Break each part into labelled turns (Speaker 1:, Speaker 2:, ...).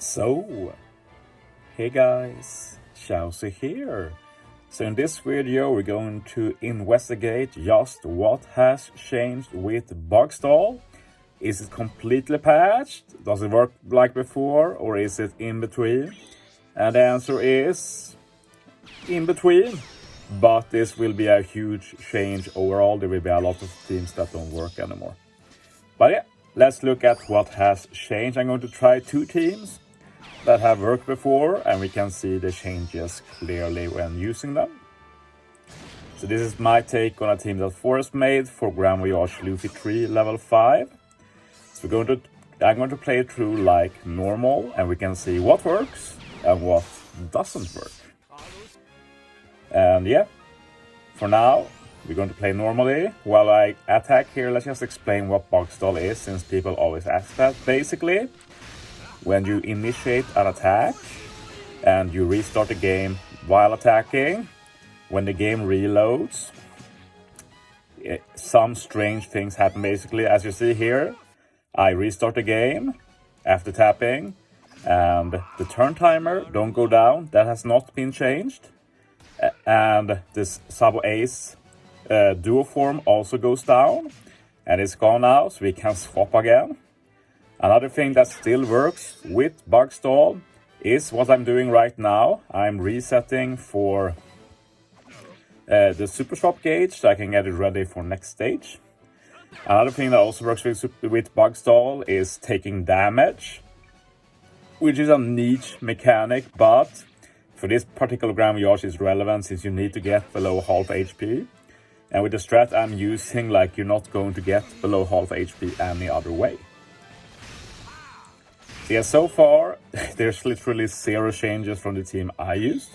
Speaker 1: So, hey guys, Chauzu here. So in this video we're going to investigate just what has changed with Bugstall. Is it completely patched? Does it work like before, or is it in between? And the answer is in between. But this will be a huge change overall. There will be a lot of teams that don't work anymore. But yeah, let's look at what has changed. I'm going to try two teams that have worked before, and we can see the changes clearly when using them. So this is my take on a team that Forest made for Grand Voyage Luffy 3 level 5. So I'm going to play it through like normal, and we can see what works and what doesn't work. And yeah, for now we're going to play normally. While I attack here, let's just explain what Bugstall is, since people always ask that. Basically, when you initiate an attack and you restart the game while attacking, when the game reloads, some strange things happen. Basically, as you see here, I restart the game after tapping, and the turn timer don't go down. That has not been changed. And this Sabo Ace duo form also goes down, and it's gone now, so we can swap again. Another thing that still works with Bugstall is what I'm doing right now. I'm resetting for the super swap gauge so I can get it ready for next stage. Another thing that also works with Bugstall is taking damage, which is a niche mechanic, but for this particular Grand Voyage is relevant since you need to get below half HP. And with the strat I'm using, like, you're not going to get below half HP any other way. Yeah, so far there's literally zero changes from the team I used.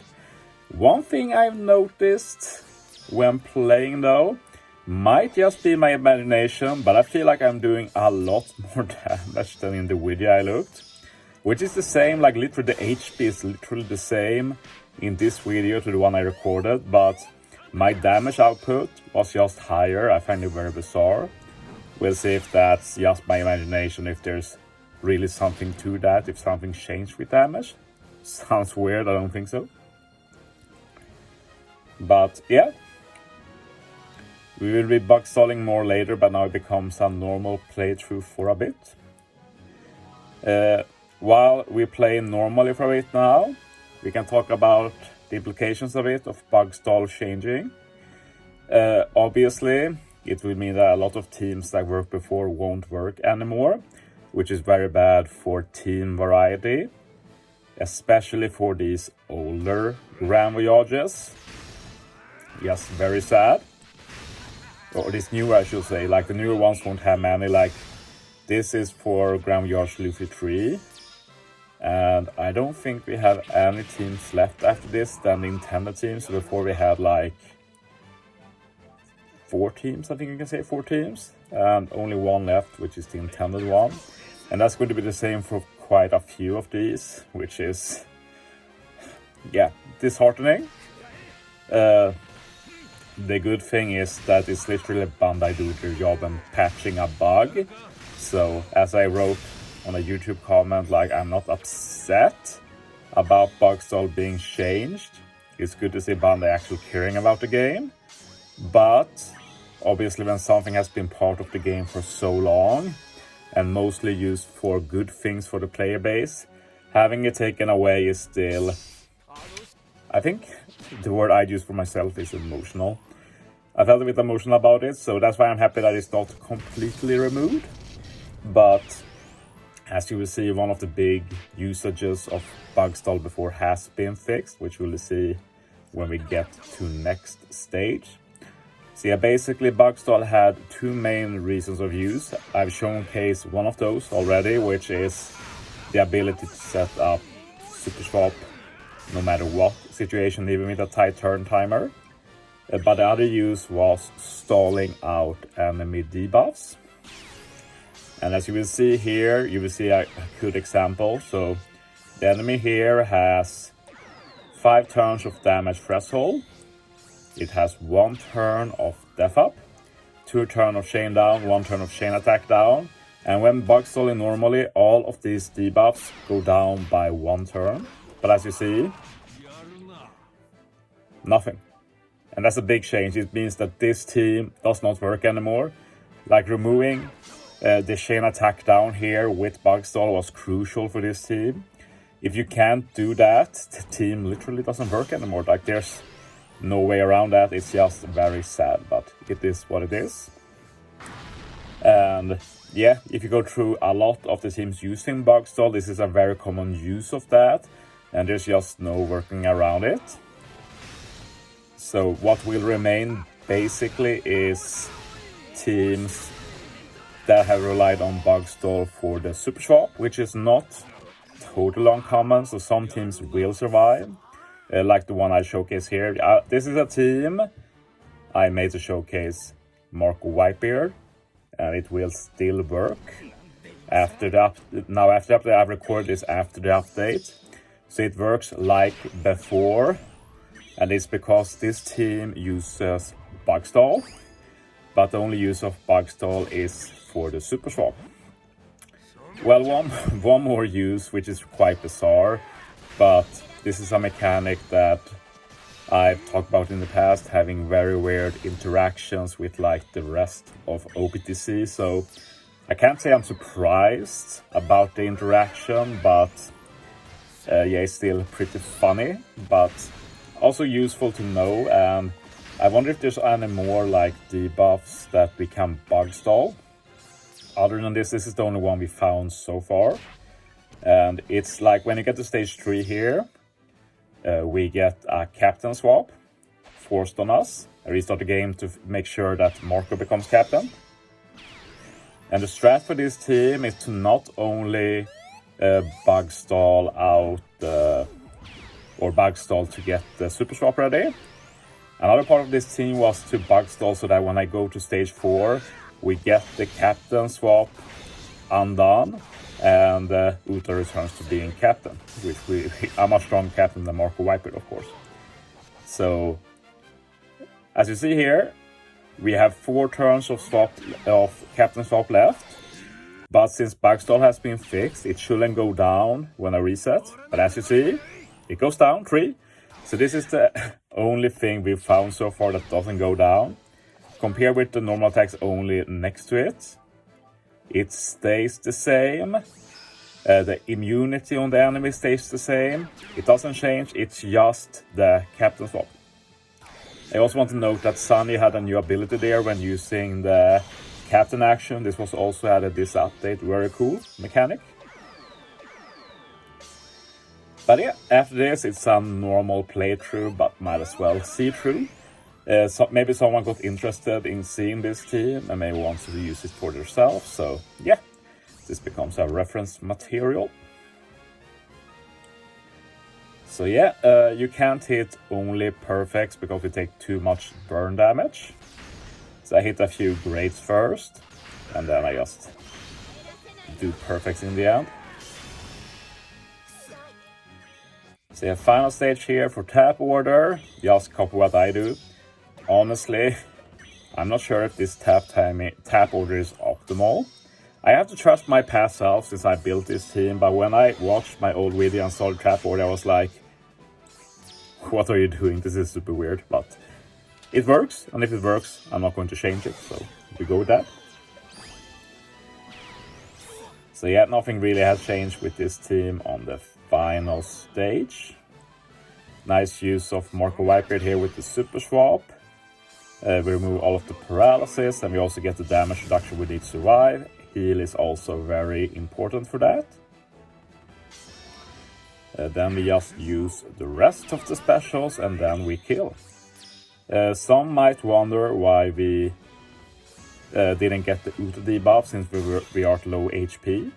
Speaker 1: One thing I've noticed when playing though, might just be my imagination, but I feel like I'm doing a lot more damage than in the video I looked. Which is the same, like literally the HP is literally the same in this video to the one I recorded, but my damage output was just higher. I find it very bizarre. We'll see if that's just my imagination, if there's really something to that, if something changed with damage. Sounds weird, I don't think so. But yeah, we will be Bugstalling more later, but now it becomes a normal playthrough for a bit. While we play normally for it now, we can talk about the implications of it, of Bugstall changing. Obviously, it will mean that a lot of teams that worked before won't work anymore, which is very bad for team variety, especially for these older Grand Voyages. Yes, very sad. Or these newer, I should say, like the newer ones won't have many. Like this is for Grand Voyage Luffy 3. And I don't think we have any teams left after this than the intended teams. So before we had like 4 teams, I think you can say 4 teams. And only one left, which is the intended one. And that's going to be the same for quite a few of these, which is, yeah, disheartening. The good thing is that it's literally Bandai doing their job and patching a bug. So as I wrote on a YouTube comment, like, I'm not upset about Bugstall being changed. It's good to see Bandai actually caring about the game. But obviously when something has been part of the game for so long and mostly used for good things for the player base, having it taken away is still, I think the word I'd use for myself is emotional. I felt a bit emotional about it, so that's why I'm happy that it's not completely removed. But as you will see, one of the big usages of Bugstall before has been fixed, which we'll see when we get to next stage. So yeah, basically Bugstall had 2 main reasons of use. I've showcased one of those already, which is the ability to set up super swap no matter what situation, even with a tight turn timer. But the other use was stalling out enemy debuffs. And as you will see here, you will see a good example. So the enemy here has 5 turns of damage threshold. It has 1 turn of death up, 2 turn of chain down, 1 turn of chain attack down, And when bug stalling normally, all of these debuffs go down by 1 turn. But as you see, nothing. And that's a big change. It means that this team does not work anymore. Like removing the chain attack down here with bug stall was crucial for this team. If you can't do that, the team literally doesn't work anymore. Like there's no way around that. It's just very sad, but it is what it is. And yeah, if you go through a lot of the teams using bug stall, this is a very common use of that. And there's just no working around it. So what will remain basically is teams that have relied on bug stall for the super swap, which is not totally uncommon. So some teams will survive, like the one I showcase here. This is a team I made to showcase Marco Whitebeard, and it will still work after the update. I've recorded this after the update, so it works like before, and it's because this team uses bug stall, but the only use of bug stall is for the super swap. Well, one more use, which is quite bizarre, but this is a mechanic that I've talked about in the past, having very weird interactions with like the rest of OPTC. So I can't say I'm surprised about the interaction, but yeah, it's still pretty funny, but also useful to know. And I wonder if there's any more like debuffs that we can bug stall. Other than this is the only one we found so far. And it's like when you get to stage 3 here, we get a captain swap forced on us. I restart the game to make sure that Marco becomes captain. And the strat for this team is to not only bug stall out or bug stall to get the super swap ready. Another part of this team was to bug stall so that when I go to stage 4, we get the captain swap undone, and Uta returns to being captain, which I'm a strong captain than Marco Whitebeard, of course. So, as you see here, we have 4 turns of captain swap left. But since bug stall has been fixed, it shouldn't go down when I reset. But as you see, it goes down 3. So this is the only thing we've found so far that doesn't go down. Compared with the normal attacks only next to it, it stays the same. The immunity on the enemy stays the same. It doesn't change, it's just the captain swap. I also want to note that Sunny had a new ability there when using the captain action. This was also added this update. Very cool mechanic. But yeah, after this it's a normal playthrough, but might as well see through. So maybe someone got interested in seeing this team and maybe wants to use it for themselves. So yeah, this becomes a reference material. So yeah, you can't hit only perfects because we take too much burn damage. So I hit a few greats first, and then I just do perfects in the end. So yeah, final stage here for tap order. Just copy what I do. Honestly, I'm not sure if this tap order is optimal. I have to trust my past self since I built this team, but when I watched my old video and saw the tap order, I was like, what are you doing? This is super weird, but it works, and if it works, I'm not going to change it, so we go with that. So yeah, nothing really has changed with this team on the final stage. Nice use of Marco Whitebeard here with the super swap. We remove all of the paralysis, and we also get the damage reduction we need to survive. Heal is also very important for that. Then we just use the rest of the specials, and then we kill. Some might wonder why we didn't get the Uta debuff since we are at low HP.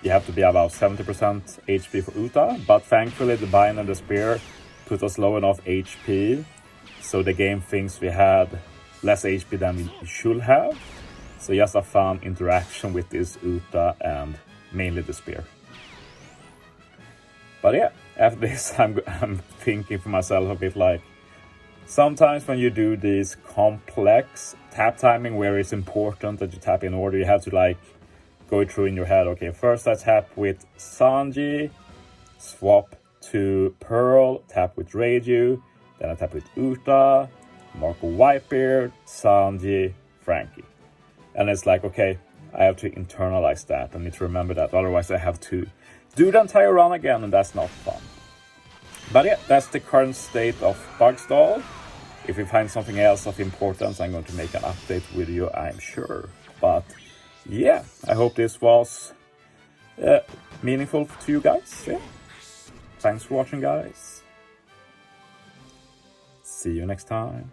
Speaker 1: You have to be about 70% HP for Uta, but thankfully the bind and the spear put us low enough HP, so the game thinks we had less HP than we should have. So just a fun interaction with this Uta and mainly the spear. But yeah, after this I'm thinking for myself a bit like, sometimes when you do these complex tap timing where it's important that you tap in order, you have to like go through in your head, okay, first I tap with Sanji, swap to Pearl, tap with Reiju, then I tap with Uta, Marco Whitebeard, Sanji, Frankie. And it's like, okay, I have to internalize that. I need to remember that. Otherwise, I have to do the entire run again, and that's not fun. But yeah, that's the current state of Bugstall. If we find something else of importance, I'm going to make an update video, I'm sure. But yeah, I hope this was meaningful to you guys. Yeah. Thanks for watching, guys. See you next time.